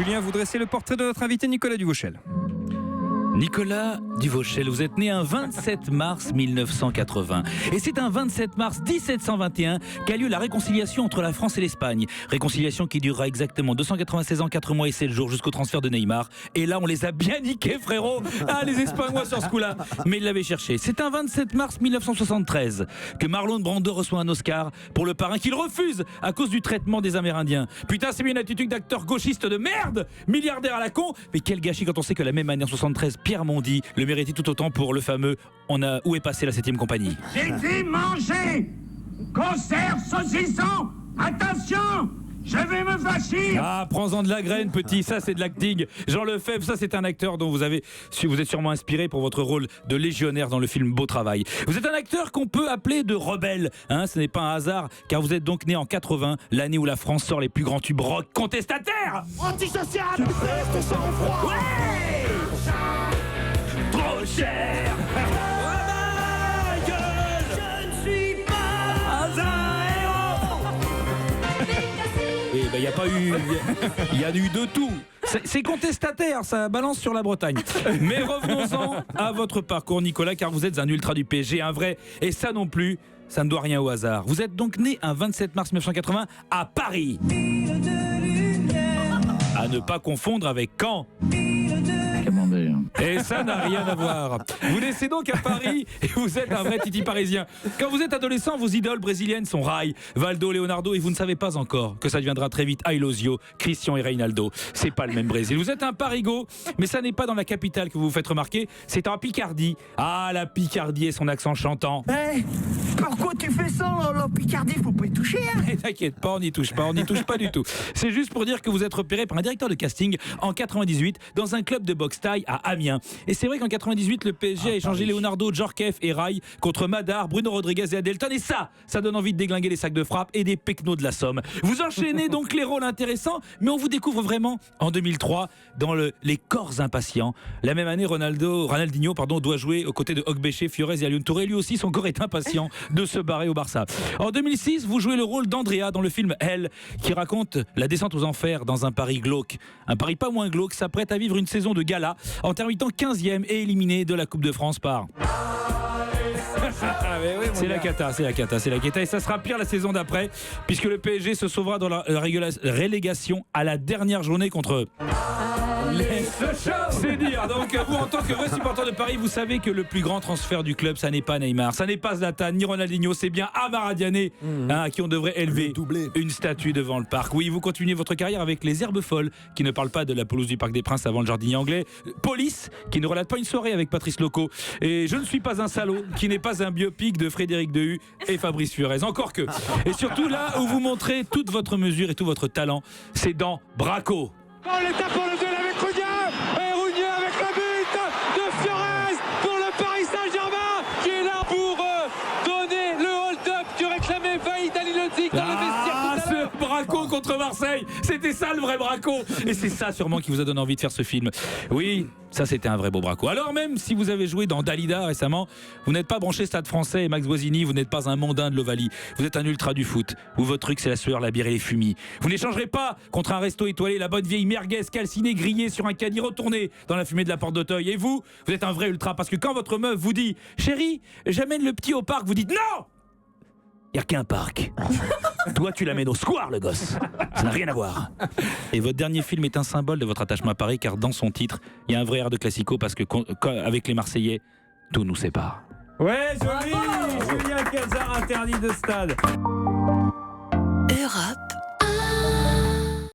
Julien, vous dressez le portrait de notre invité Nicolas Duvauchel. Nicolas Duvauchel, vous êtes né un 27 mars 1980. Et c'est un 27 mars 1721 qu'a lieu la réconciliation entre la France et l'Espagne. Réconciliation qui durera exactement 296 ans, 4 mois et 7 jours jusqu'au transfert de Neymar. Et là, on les a bien niqués, frérot. Ah, les Espagnols sur ce coup-là. Mais ils l'avaient cherché. C'est un 27 mars 1973 que Marlon Brando reçoit un Oscar pour Le Parrain qu'il refuse à cause du traitement des Amérindiens. Putain, c'est bien une attitude d'acteur gauchiste de merde, milliardaire à la con. Mais quel gâchis quand on sait que la même année en 73, Pierre Mondy le méritait tout autant pour le fameux Où est passée la 7e compagnie. J'ai dit manger, conserve, saucisson, attention, je vais me fâcher. Ah, prends-en de la graine, petit, ça c'est de l'acting. Jean Lefebvre, ça c'est un acteur dont vous êtes sûrement inspiré pour votre rôle de légionnaire dans le film Beau Travail. Vous êtes un acteur qu'on peut appeler de rebelle, hein, ce n'est pas un hasard, car vous êtes donc né en 80, l'année où la France sort les plus grands tubes rock contestataires. Antisocial, tu restes sans froid. Ouais, trop cher. Oui, il y a pas eu, il y a eu de tout. C'est contestataire, ça balance sur la Bretagne. Mais revenons-en à votre parcours, Nicolas, car vous êtes un ultra du PSG, un vrai, et ça non plus, ça ne doit rien au hasard. Vous êtes donc né un 27 mars 1980 à Paris. À ne pas confondre avec Caen. Et ça n'a rien à voir. Vous naissez donc à Paris et vous êtes un vrai titi parisien. Quand vous êtes adolescent, vos idoles brésiliennes sont Rai, Valdo, Leonardo, et vous ne savez pas encore que ça deviendra très vite Ailosio, Christian et Reynaldo. C'est pas le même Brésil. Vous êtes un Parigo, mais ça n'est pas dans la capitale que vous vous faites remarquer, c'est en Picardie. Ah, la Picardie et son accent chantant. Hey, pourquoi tu fais ça, la Picardie? Faut pas y toucher, hein? Et t'inquiète pas, on n'y touche pas du tout. C'est juste pour dire que vous êtes repéré par un directeur de casting en 98 dans un club de boxe thaï à Amiens. Et c'est vrai qu'en 98, le PSG a échangé Leonardo, Djorkaeff et Rai contre Madar, Bruno Rodriguez et Adelton. Et ça donne envie de déglinguer les sacs de frappe et des pecnos de la Somme. Vous enchaînez donc les rôles intéressants, mais on vous découvre vraiment en 2003 dans Les Corps Impatients. La même année, Ronaldinho doit jouer aux côtés de Ogbéché, Fiorez et Alioune Touré. Lui aussi, son corps est impatient de se barrer au Barça. En 2006, vous jouez le rôle d'Andrea dans le film Elle, qui raconte la descente aux enfers dans un Paris glauque. Un Paris pas moins glauque s'apprête à vivre une saison de gala en terminant 15e et éliminé de la Coupe de France par... C'est la cata. Et ça sera pire la saison d'après, puisque le PSG se sauvera dans la relégation à la dernière journée contre... C'est dire. Donc vous, en tant que vrai supporter de Paris, vous savez que le plus grand transfert du club, ça n'est pas Neymar, ça n'est pas Zlatan ni Ronaldinho, c'est bien Amara Diané, à qui on devrait élever une statue devant le parc. Oui, vous continuez votre carrière avec Les Herbes Folles, qui ne parlent pas de la pelouse du Parc des Princes avant le jardinier anglais. Police, qui ne relate pas une soirée avec Patrice Loco. Et Je ne suis pas un salaud, qui n'est pas un biopic de Frédéric Dehu et Fabrice Fiorez. Encore que. Et surtout là où vous montrez toute votre mesure et tout votre talent, c'est dans Braco. Oh, l'étape pour le duel avec Rougna, et Rougna avec le but de Fiorez pour le Paris Saint-Germain qui est là pour donner le hold-up que réclamait Vahid Halilhodžić dans le vestiaire tout à l'heure. Ce Braco contre Marseille, c'était ça le vrai Braco. Et c'est ça sûrement qui vous a donné envie de faire ce film. Oui, ça c'était un vrai beau Braco. Alors même si vous avez joué dans Dalida récemment, vous n'êtes pas branché Stade Français et Max Boisini, vous n'êtes pas un mondain de l'Ovalie. Vous êtes un ultra du foot, où votre truc c'est la sueur, la bière et les fumis. Vous n'échangerez pas contre un resto étoilé la bonne vieille merguez calcinée grillée sur un caddie retourné dans la fumée de la porte d'Auteuil. Et vous êtes un vrai ultra, parce que quand votre meuf vous dit « Chérie, j'amène le petit au parc », vous dites « Non !» Il n'y a qu'un parc. Toi, tu l'amènes au square, le gosse. Ça n'a rien à voir. Et votre dernier film est un symbole de votre attachement à Paris, car dans son titre, il y a un vrai air de classico, parce que avec les Marseillais, tout nous sépare. Ouais, joli. Julien Cazard, interdit de stade. Europe.